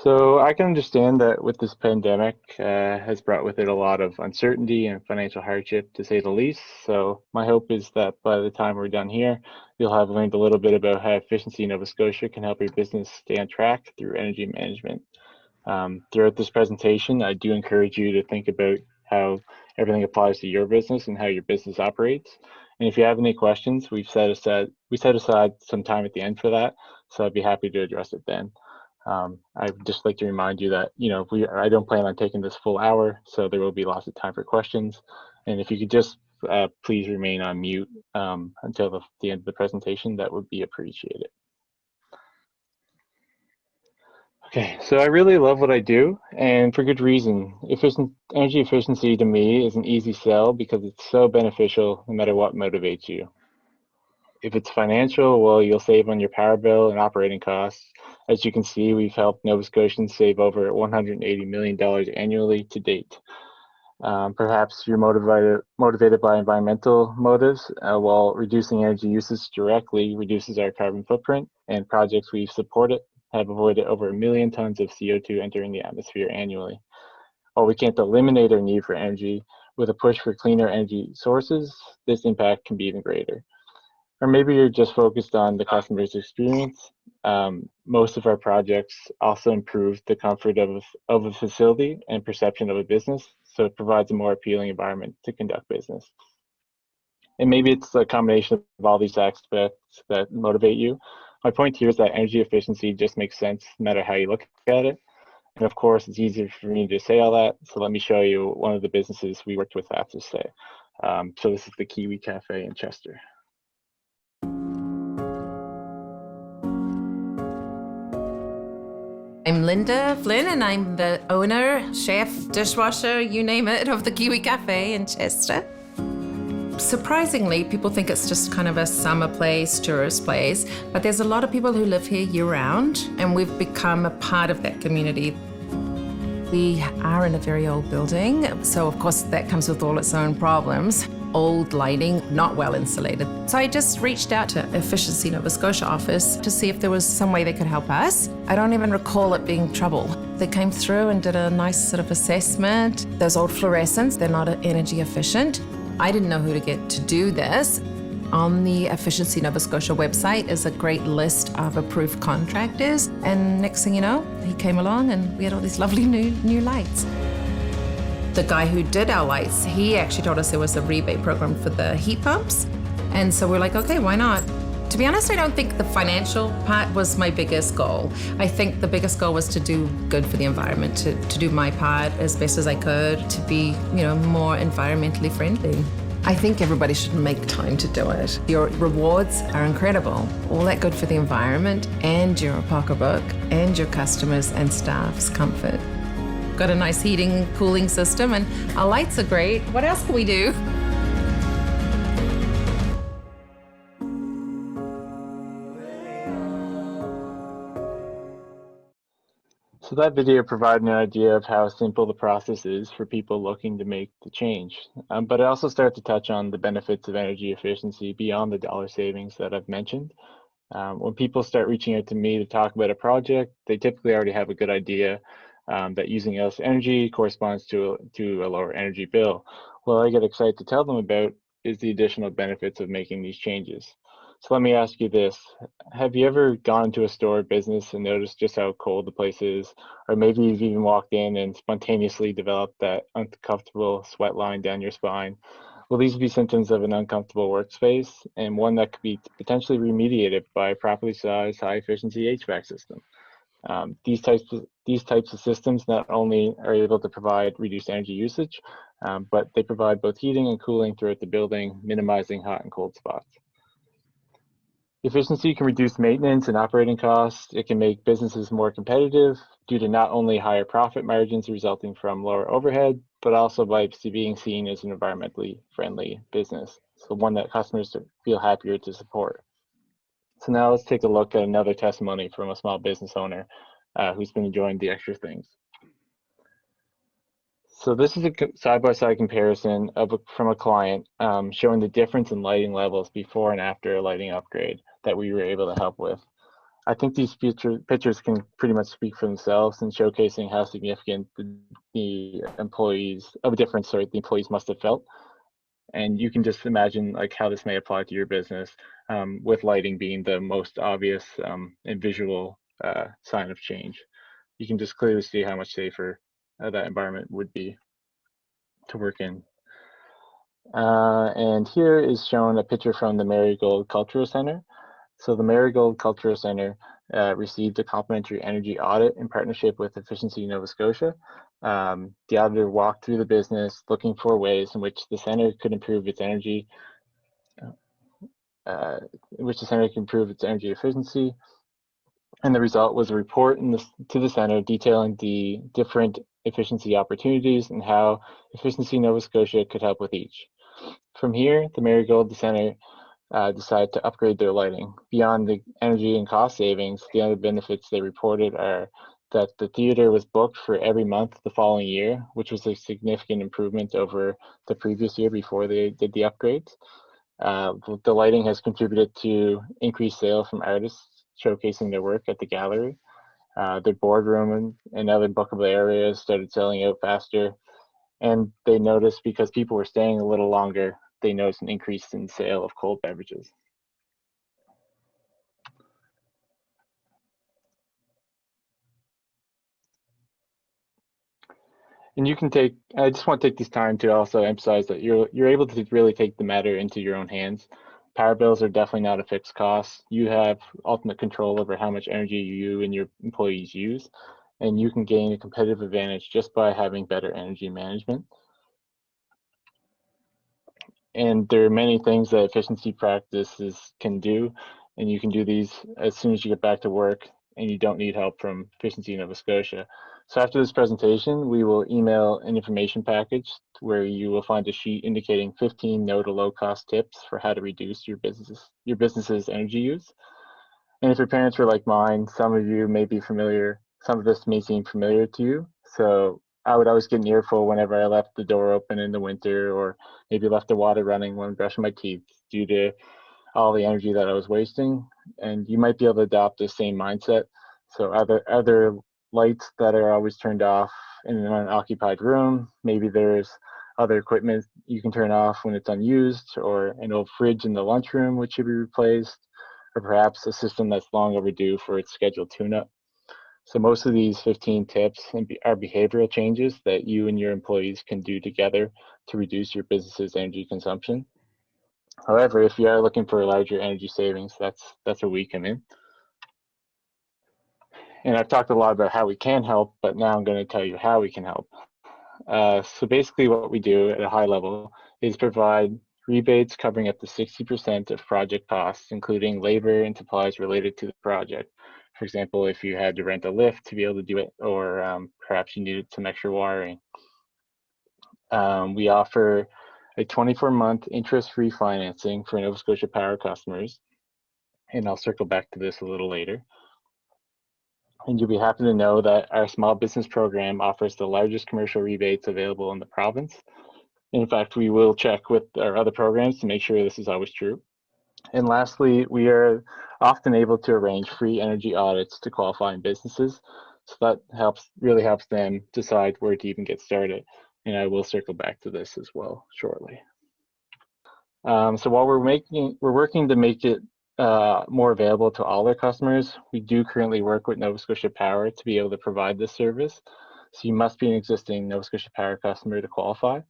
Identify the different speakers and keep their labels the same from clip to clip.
Speaker 1: So I can understand that with this pandemic has brought with it a lot of uncertainty and financial hardship, to say the least. So my hope is that by the time we're done here, you'll have learned a little bit about how Efficiency Nova Scotia can help your business stay on track through energy management. Throughout this presentation, I do encourage you to think about how everything applies to your business and how your business operates. And if you have any questions, we set aside some time at the end for that, so I'd be happy to address it then. I'd just like to remind you that, I don't plan on taking this full hour, so there will be lots of time for questions. And if you could just please remain on mute until the end of the presentation, that would be appreciated. Okay, so I really love what I do, and for good reason. Energy efficiency to me is an easy sell because it's so beneficial no matter what motivates you. If it's financial, well, you'll save on your power bill and operating costs. As you can see, we've helped Nova Scotians save over $180 million annually to date. Perhaps you're motivated by environmental motives, while reducing energy usage directly reduces our carbon footprint, and projects we've supported have avoided over 1 million tons of CO2 entering the atmosphere annually. While we can't eliminate our need for energy, with a push for cleaner energy sources, this impact can be even greater. Or maybe you're just focused on the customer's experience. Most of our projects also improve the comfort of a facility and perception of a business, so it provides a more appealing environment to conduct business. And maybe it's a combination of all these aspects that motivate you. My point here is that energy efficiency just makes sense no matter how you look at it. And of course, it's easier for me to say all that. So let me show you one of the businesses we worked with have to say. So this is the Kiwi Cafe in Chester.
Speaker 2: I'm Linda Flynn, and I'm the owner, chef, dishwasher, you name it, of the Kiwi Cafe in Chester. Surprisingly, people think it's just kind of a summer place, tourist place, but there's a lot of people who live here year-round, and we've become a part of that community. We are in a very old building, so of course that comes with all its own problems. Old lighting, not well insulated. So I just reached out to Efficiency Nova Scotia office to see if there was some way they could help us. I don't even recall it being trouble. They came through and did a nice sort of assessment. Those old fluorescents, they're not energy efficient. I didn't know who to get to do this. On the Efficiency Nova Scotia website is a great list of approved contractors. And next thing you know, he came along and we had all these lovely new lights. The guy who did our lights, he actually told us there was a rebate program for the heat pumps. And so we're like, okay, why not? To be honest, I don't think the financial part was my biggest goal. I think the biggest goal was to do good for the environment, to do my part as best as I could, to be, more environmentally friendly. I think everybody should make time to do it. Your rewards are incredible. All that good for the environment and your pocketbook and your customers and staff's comfort. Got a nice heating, cooling system, and our lights are great. What else can we do?
Speaker 1: So that video provided an idea of how simple the process is for people looking to make the change. But it also started to touch on the benefits of energy efficiency beyond the dollar savings that I've mentioned. When people start reaching out to me to talk about a project, they typically already have a good idea that using less energy corresponds to a lower energy bill. What I get excited to tell them about is the additional benefits of making these changes. So let me ask you this. Have you ever gone into a store or business and noticed just how cold the place is? Or maybe you've even walked in and spontaneously developed that uncomfortable sweat line down your spine. Well, these would be symptoms of an uncomfortable workspace, and one that could be potentially remediated by a properly sized high efficiency HVAC system. These types of systems not only are able to provide reduced energy usage, but they provide both heating and cooling throughout the building, minimizing hot and cold spots. Efficiency can reduce maintenance and operating costs. It can make businesses more competitive due to not only higher profit margins resulting from lower overhead, but also by being seen as an environmentally friendly business. So one that customers feel happier to support. So now let's take a look at another testimony from a small business owner who's been enjoying the extra things. So this is a side-by-side comparison from a client showing the difference in lighting levels before and after a lighting upgrade that we were able to help with. I think these pictures can pretty much speak for themselves in showcasing how significant the employees must have felt. And you can just imagine like how this may apply to your business, with lighting being the most obvious and visual sign of change. You can just clearly see how much safer that environment would be to work in. And here is shown a picture from the Marigold Cultural Center. So the Marigold Cultural Center received a complimentary energy audit in partnership with Efficiency Nova Scotia. The auditor walked through the business looking for ways in which the center could improve its energy, efficiency. And the result was a report to the center detailing the different efficiency opportunities and how Efficiency Nova Scotia could help with each. From here, the Marigold Center decided to upgrade their lighting. Beyond the energy and cost savings, the other benefits they reported are that the theater was booked for every month the following year, which was a significant improvement over the previous year before they did the upgrades. The lighting has contributed to increased sales from artists showcasing their work at the gallery. Their boardroom and other bookable areas started selling out faster. And they noticed, because people were staying a little longer, they noticed an increase in sale of cold beverages. And I just want to take this time to also emphasize that you're able to really take the matter into your own hands. Power bills are definitely not a fixed cost. You have ultimate control over how much energy you and your employees use, and you can gain a competitive advantage just by having better energy management. And there are many things that efficiency practices can do, and you can do these as soon as you get back to work, and you don't need help from Efficiency Nova Scotia. So after this presentation, we will email an information package where you will find a sheet indicating 15 no to low cost tips for how to reduce your business's energy use. And if your parents were like mine, some of you may be familiar, some of this may seem familiar to you. So I would always get an earful whenever I left the door open in the winter, or maybe left the water running when brushing my teeth, due to all the energy that I was wasting. And you might be able to adopt the same mindset. So other lights that are always turned off in an unoccupied room, maybe there's other equipment you can turn off when it's unused, or an old fridge in the lunchroom which should be replaced, or perhaps a system that's long overdue for its scheduled tune-up. So most of these 15 tips are behavioral changes that you and your employees can do together to reduce your business's energy consumption. However, if you are looking for larger energy savings, that's where we come in. And I've talked a lot about how we can help, but now I'm going to tell you how we can help. So basically what we do at a high level is provide rebates covering up to 60% of project costs, including labor and supplies related to the project. For example, if you had to rent a lift to be able to do it, or perhaps you needed some extra wiring. We offer a 24-month interest-free financing for Nova Scotia Power customers, and I'll circle back to this a little later. And you'll be happy to know that our small business program offers the largest commercial rebates available in the province. In fact, we will check with our other programs to make sure this is always true. And lastly, we are often able to arrange free energy audits to qualifying businesses. So that really helps them decide where to even get started. And I will circle back to this as well shortly. So while we're working to make it more available to all our customers, we do currently work with Nova Scotia Power to be able to provide this service. So you must be an existing Nova Scotia Power customer to qualify.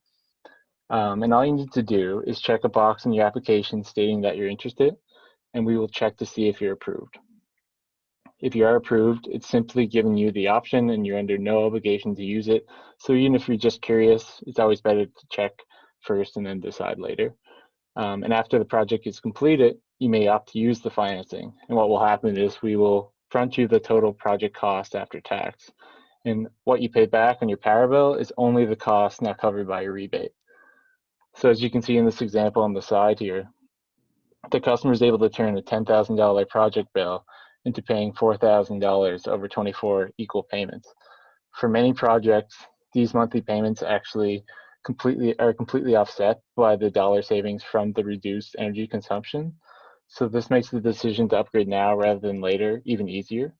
Speaker 1: And all you need to do is check a box in your application stating that you're interested, and we will check to see if you're approved. If you are approved, it's simply giving you the option and you're under no obligation to use it. So even if you're just curious, it's always better to check first and then decide later. And after the project is completed, you may opt to use the financing. And what will happen is we will front you the total project cost after tax. And what you pay back on your power bill is only the cost not covered by your rebate. So as you can see in this example on the side here, the customer is able to turn a $10,000 project bill into paying $4,000 over 24 equal payments. For many projects, these monthly payments actually completely offset by the dollar savings from the reduced energy consumption. So this makes the decision to upgrade now rather than later even easier.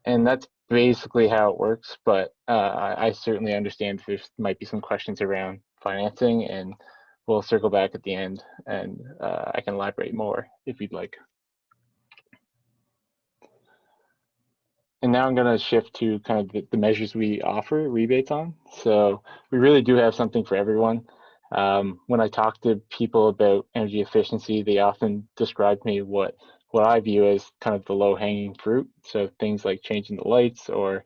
Speaker 1: And that's basically how it works, but I certainly understand there might be some questions around financing, and we'll circle back at the end, and I can elaborate more if you'd like. And now I'm going to shift to kind of the measures we offer rebates on. So we really do have something for everyone. When I talk to people about energy efficiency, they often describe me what I view as kind of the low-hanging fruit. So things like changing the lights or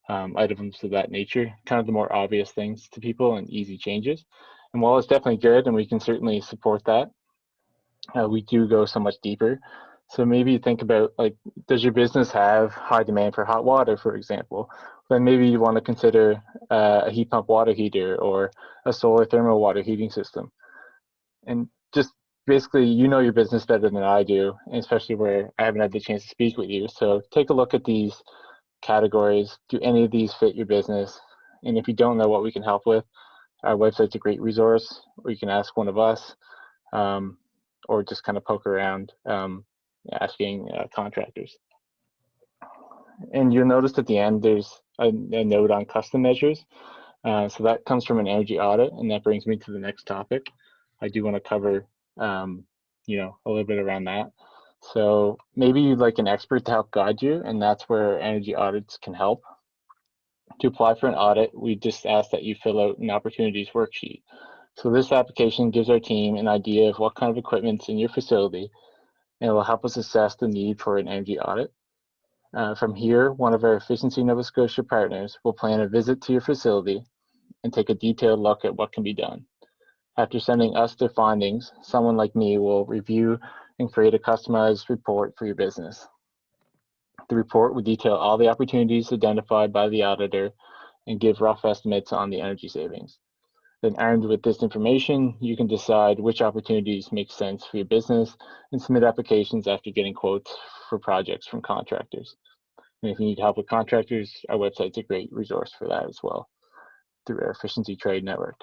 Speaker 1: items of that nature, kind of the more obvious things to people and easy changes. And while it's definitely good, and we can certainly support that, we do go so much deeper. So maybe you think about, like, does your business have high demand for hot water, for example? Then maybe you want to consider a heat pump water heater or a solar thermal water heating system. And just basically, you know your business better than I do, especially where I haven't had the chance to speak with you. So take a look at these categories. Do any of these fit your business? And if you don't know what we can help with, our website's a great resource, or you can ask one of us. Or just kind of poke around asking contractors. And you'll notice at the end there's a note on custom measures. So that comes from an energy audit, and that brings me to the next topic. I do want to cover a little bit around that. So maybe you'd like an expert to help guide you, and that's where energy audits can help. To apply for an audit, we just ask that you fill out an Opportunities Worksheet. So this application gives our team an idea of what kind of equipment's in your facility, and it will help us assess the need for an energy audit. From here, one of our Efficiency Nova Scotia partners will plan a visit to your facility and take a detailed look at what can be done. After sending us their findings, someone like me will review and create a customized report for your business. The report will detail all the opportunities identified by the auditor and give rough estimates on the energy savings. Then, armed with this information, you can decide which opportunities make sense for your business and submit applications after getting quotes for projects from contractors. And if you need help with contractors, our website's a great resource for that as well, through our Efficiency Trade Network.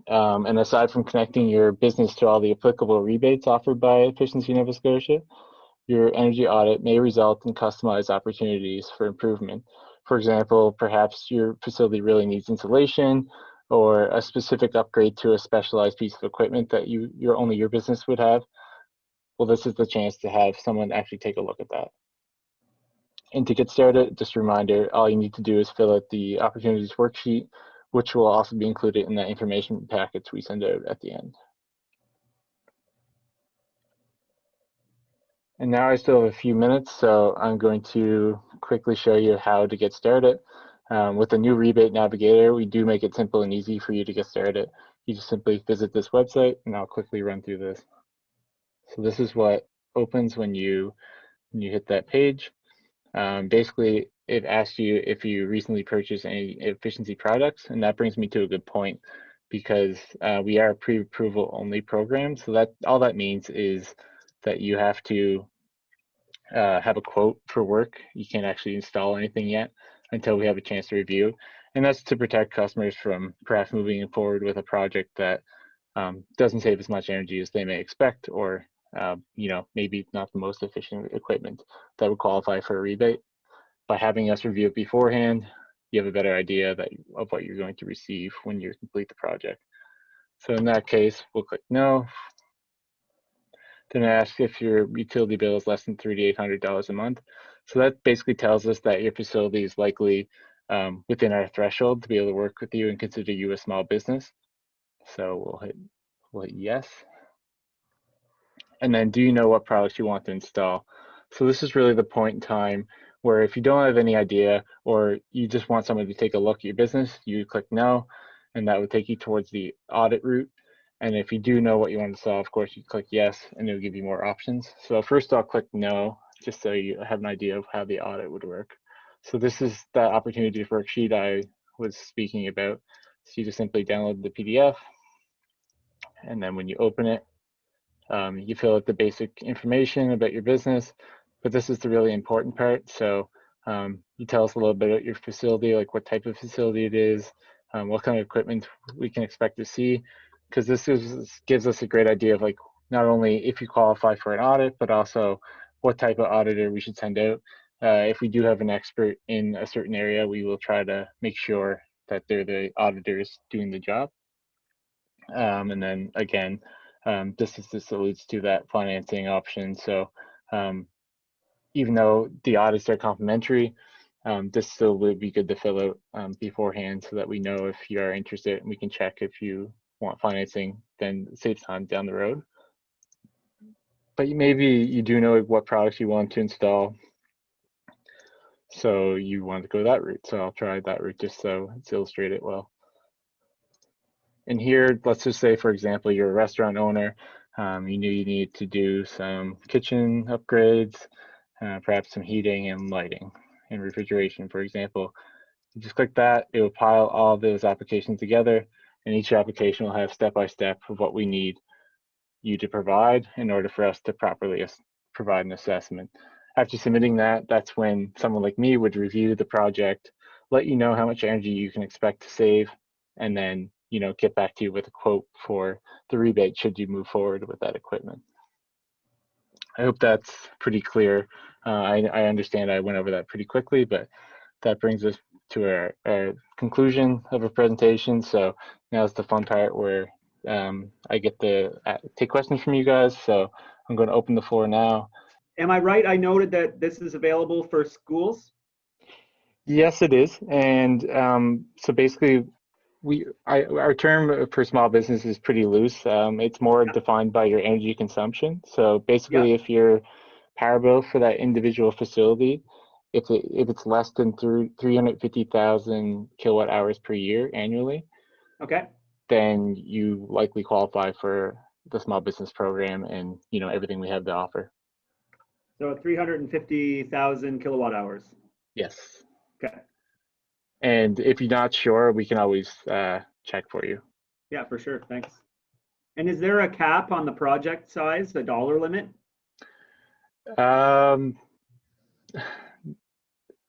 Speaker 1: And aside from connecting your business to all the applicable rebates offered by Efficiency Nova Scotia, your energy audit may result in customized opportunities for improvement. For example, perhaps your facility really needs insulation, or a specific upgrade to a specialized piece of equipment that only your business would have. Well, this is the chance to have someone actually take a look at that. And to get started, just a reminder, all you need to do is fill out the Opportunities Worksheet, which will also be included in the information packets we send out at the end. And now I still have a few minutes, so I'm going to quickly show you how to get started. With the new Rebate Navigator, we do make it simple and easy for you to get started. You just simply visit this website, and I'll quickly run through this. So this is what opens when you hit that page. Basically, it asks you if you recently purchased any efficiency products, and that brings me to a good point, because we are a pre-approval only program. So that all that means is that you have to have a quote for work. You can't actually install anything yet until we have a chance to review. And that's to protect customers from perhaps moving forward with a project that doesn't save as much energy as they may expect, or maybe not the most efficient equipment that would qualify for a rebate. By having us review it beforehand, you have a better idea of what you're going to receive when you complete the project. So in that case, we'll click no. Then it asks if your utility bill is less than $3,800 a month. So that basically tells us that your facility is likely within our threshold to be able to work with you and consider you a small business. So we'll hit yes. And then, do you know what products you want to install? So this is really the point in time where if you don't have any idea, or you just want someone to take a look at your business, you click no, and that would take you towards the audit route. And if you do know what you want to solve, of course, you click yes, and it'll give you more options. So first I'll click no, just so you have an idea of how the audit would work. So this is the Opportunity Worksheet I was speaking about. So you just simply download the PDF, and then when you open it, you fill out the basic information about your business, but this is the really important part. So you tell us a little bit about your facility, like what type of facility it is, what kind of equipment we can expect to see, because this gives us a great idea of like not only if you qualify for an audit, but also what type of auditor we should send out. If we do have an expert in a certain area, we will try to make sure that they're the auditors doing the job. And then again, this alludes to that financing option. So even though the audits are complimentary, this still would be good to fill out beforehand so that we know if you are interested and we can check if you want financing, then it saves time down the road. But maybe you do know what products you want to install, so you want to go that route. So I'll try that route just so it's illustrated well. And here, let's just say, for example, you're a restaurant owner. You knew you need to do some kitchen upgrades, perhaps some heating and lighting and refrigeration, for example. You just click that, it will pile all of those applications together, and each application will have step-by-step of what we need you to provide in order for us to properly provide an assessment. After submitting that, that's when someone like me would review the project, let you know how much energy you can expect to save, and then get back to you with a quote for the rebate should you move forward with that equipment. I hope that's pretty clear. I understand I went over that pretty quickly, but that brings us to our conclusion of our presentation. So now's the fun part where I get to take questions from you guys. So I'm going to open the floor now.
Speaker 3: Am I right? I noted that this is available for schools.
Speaker 1: Yes, it is. And so basically, our term for small business is pretty loose. It's more defined by your energy consumption. So basically, if your power bill for that individual facility, if it's less than 350,000 kilowatt hours per year annually,
Speaker 3: okay,
Speaker 1: then you likely qualify for the small business program and everything we have to offer.
Speaker 3: So 350,000 kilowatt hours.
Speaker 1: Yes.
Speaker 3: Okay.
Speaker 1: And if you're not sure, we can always check for you.
Speaker 3: Yeah, for sure. Thanks. And is there a cap on the project size, a dollar limit?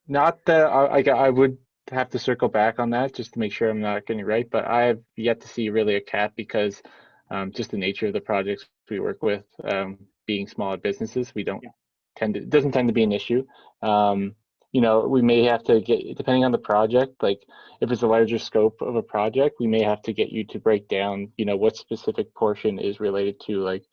Speaker 1: Not that I would have to circle back on that just to make sure I'm not getting it right, but I have yet to see really a cap because just the nature of the projects we work with, being smaller businesses, we don't it doesn't tend to be an issue. We may have to get, depending on the project, like if it's a larger scope of a project, we may have to get you to break down, what specific portion is related to like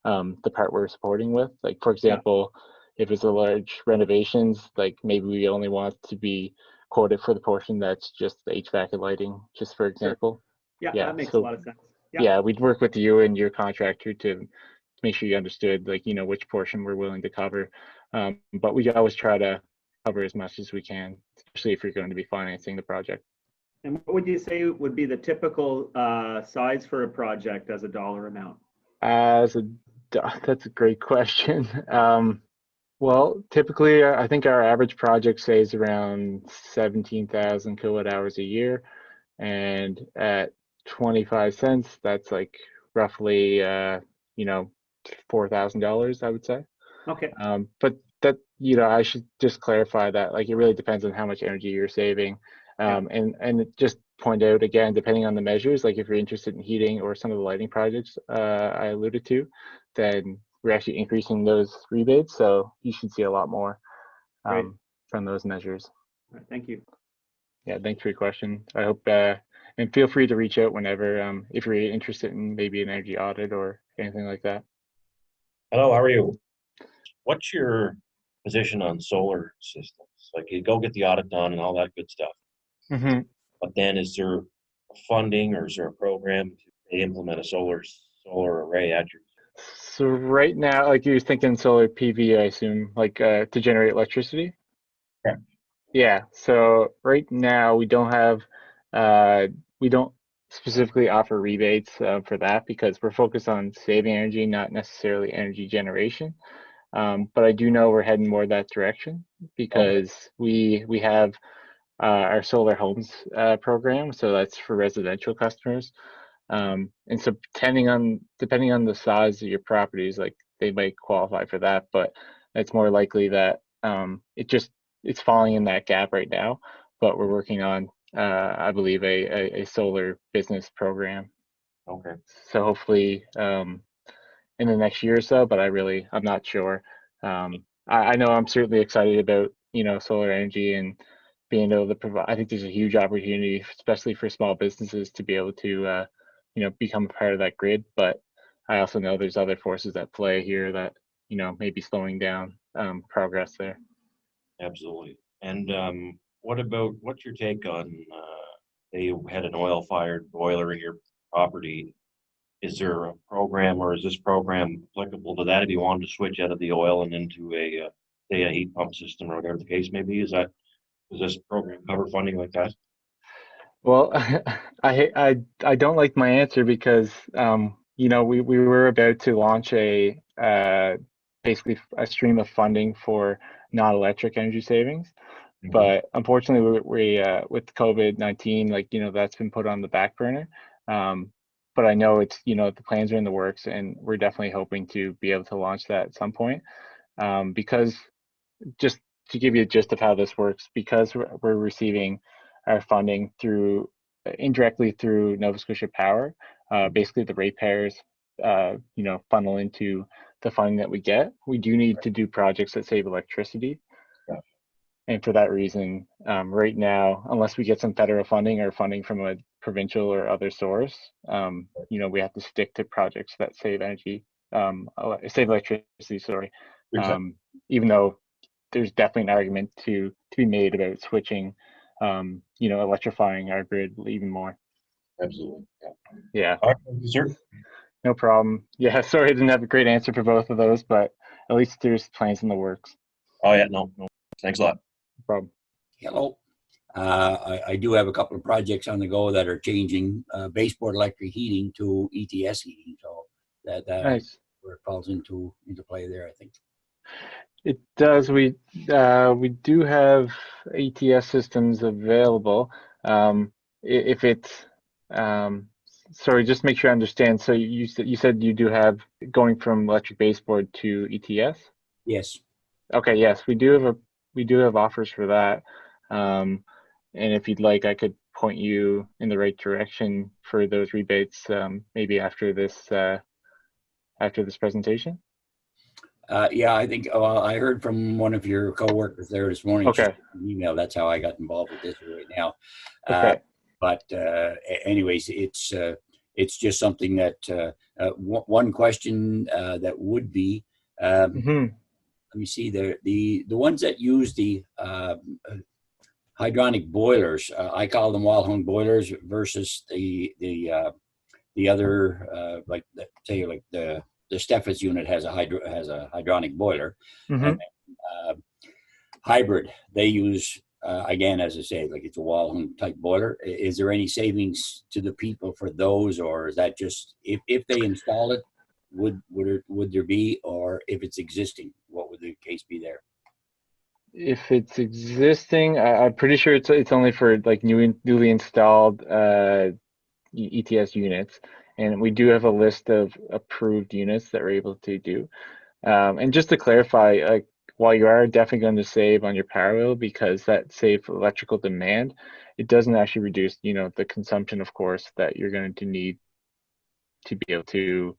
Speaker 1: the part we're supporting with. Like, for example, if it's a large renovations, like maybe we only want to be quoted for the portion that's just the HVAC and lighting, just for example.
Speaker 3: Sure. Yeah, that makes a lot of sense.
Speaker 1: Yeah, we'd work with you and your contractor to make sure you understood, like, which portion we're willing to cover. But we always try to cover as much as we can, especially if you're going to be financing the project.
Speaker 3: And what would you say would be the typical size for a project as a dollar amount?
Speaker 1: That's a great question. Well, typically, I think our average project saves around 17,000 kilowatt hours a year, and at 25 cents, that's like roughly, $4,000, I would say.
Speaker 3: Okay.
Speaker 1: But that, I should just clarify that, like, it really depends on how much energy you're saving. And just point out again, depending on the measures, like if you're interested in heating or some of the lighting projects I alluded to, then we're actually increasing those rebates. So you should see a lot more from those measures.
Speaker 3: All right, thank you.
Speaker 1: Yeah, thanks for your question. I hope, and feel free to reach out whenever, if you're interested in maybe an energy audit or anything like that.
Speaker 4: Hello, how are you? What's your position on solar systems? Like, you go get the audit done and all that good stuff.
Speaker 1: Mm-hmm.
Speaker 4: But then is there funding or is there a program to implement a solar array at your?
Speaker 1: So right now, like you're thinking solar PV, I assume, like to generate electricity?
Speaker 4: Correct.
Speaker 1: Yeah, so right now we don't have, we don't specifically offer rebates for that because we're focused on saving energy, not necessarily energy generation. But I do know we're heading more that direction because we have our solar homes program, so that's for residential customers. And so depending on the size of your properties, like they might qualify for that, but it's more likely that it's falling in that gap right now. But we're working on, I believe, a solar business program.
Speaker 4: Okay.
Speaker 1: So hopefully, in the next year or so, but I'm not sure. I know I'm certainly excited about, solar energy and being able to provide. I think there's a huge opportunity, especially for small businesses, to be able to, become a part of that grid. But I also know there's other forces at play here that, may be slowing down progress there.
Speaker 4: Absolutely. And what's your take on, they had an oil-fired boiler in your property? Is there a program, or is this program applicable to that if you wanted to switch out of the oil and into say a heat pump system or whatever the case may be? Does this program cover funding like that?
Speaker 1: Well, I don't like my answer because we were about to launch a basically a stream of funding for non-electric energy savings, but unfortunately with COVID-19, that's been put on the back burner. But I know it's the plans are in the works, and we're definitely hoping to be able to launch that at some point. Because just to give you a gist of how this works, because we're receiving our funding indirectly through Nova Scotia Power, basically the ratepayers, funnel into the funding that we get. We do need to do projects that save electricity.
Speaker 4: Yeah.
Speaker 1: And for that reason, right now, unless we get some federal funding or funding from a provincial or other source, we have to stick to projects that save energy, save electricity, sorry. Even though there's definitely an argument to be made about switching, electrifying our grid even more.
Speaker 4: Absolutely.
Speaker 1: Yeah.
Speaker 4: All right, sir.
Speaker 1: No problem. Yeah, sorry I didn't have a great answer for both of those, but at least there's plans in the works.
Speaker 4: Oh yeah, no. Thanks a lot.
Speaker 1: No problem.
Speaker 5: Hello. I do have a couple of projects on the go that are changing baseboard electric heating to ETS heating. So that
Speaker 1: Nice.
Speaker 5: where it falls into play there, I think.
Speaker 1: It does. We do have ATS systems available. If it's sorry, just make sure I understand. So you said you do have going from electric baseboard to ETS?
Speaker 5: Yes.
Speaker 1: Okay, yes, we do have offers for that. And if you'd like, I could point you in the right direction for those rebates, maybe after this presentation.
Speaker 5: Yeah, I think I heard from one of your coworkers there this morning.
Speaker 1: Okay.
Speaker 5: An email. That's how I got involved with this right now.
Speaker 1: Okay.
Speaker 5: But anyways, it's just something that one question that would be. Let me see there. The ones that use the hydronic boilers, I call them wall hung boilers, versus the other like say like the Steffes unit has a hydronic boiler. And hybrid, they use again, as I say, like it's a wall hung type boiler. Is there any savings to the people for those, or is that just if they install it, would there be, or if it's existing, what would the case be there?
Speaker 1: If it's existing, I'm pretty sure it's only for like newly installed ETS units, and we do have a list of approved units that we're able to do. And just to clarify, like while you are definitely going to save on your power bill because that saves electrical demand, it doesn't actually reduce, the consumption, of course, that you're going to need to be able to,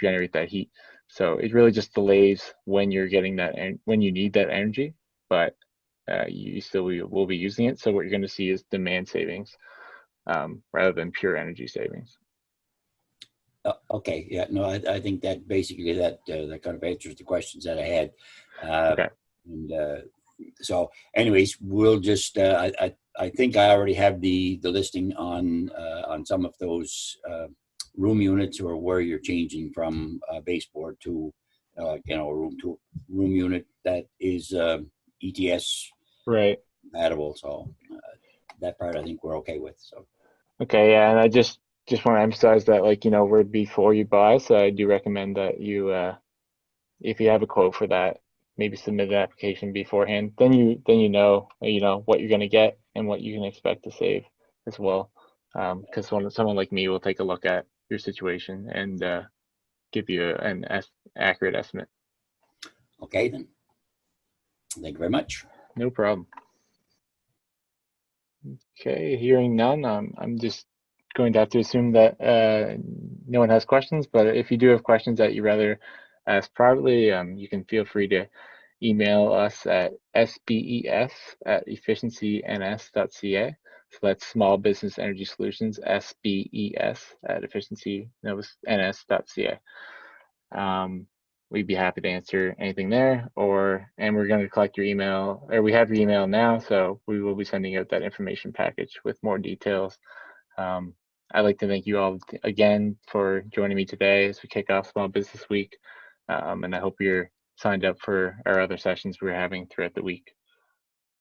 Speaker 1: generate that heat. So it really just delays when you're getting that and when you need that energy, but you still will be using it. So what you're going to see is demand savings rather than pure energy savings.
Speaker 5: Okay, yeah, no, I think that basically that kind of answers the questions that I had.
Speaker 1: Okay.
Speaker 5: And so, anyways, we'll just. I think I already have the listing on some of those room units, or where you're changing from baseboard to a room unit that is ETS
Speaker 1: Right.
Speaker 5: compatible. So that part I think we're okay with. So.
Speaker 1: Okay, yeah, and I just want to emphasize that, like, we're before you buy, so I do recommend that you, if you have a quote for that, maybe submit an application beforehand. Then you know what you're going to get and what you can expect to save as well. Because someone like me will take a look at your situation and give you an accurate estimate.
Speaker 5: Okay, then. Thank you very much.
Speaker 1: No problem. Okay, hearing none, I'm just going to have to assume that no one has questions, but if you do have questions that you rather ask privately, you can feel free to email us at sbes@efficiencyns.ca. So that's Small Business Energy Solutions, sbes@efficiencyns.ca. We'd be happy to answer anything there, and we're going to collect your email, or we have your email now, so we will be sending out that information package with more details. I'd like to thank you all again for joining me today as we kick off Small Business Week, and I hope you're signed up for our other sessions we're having throughout the week.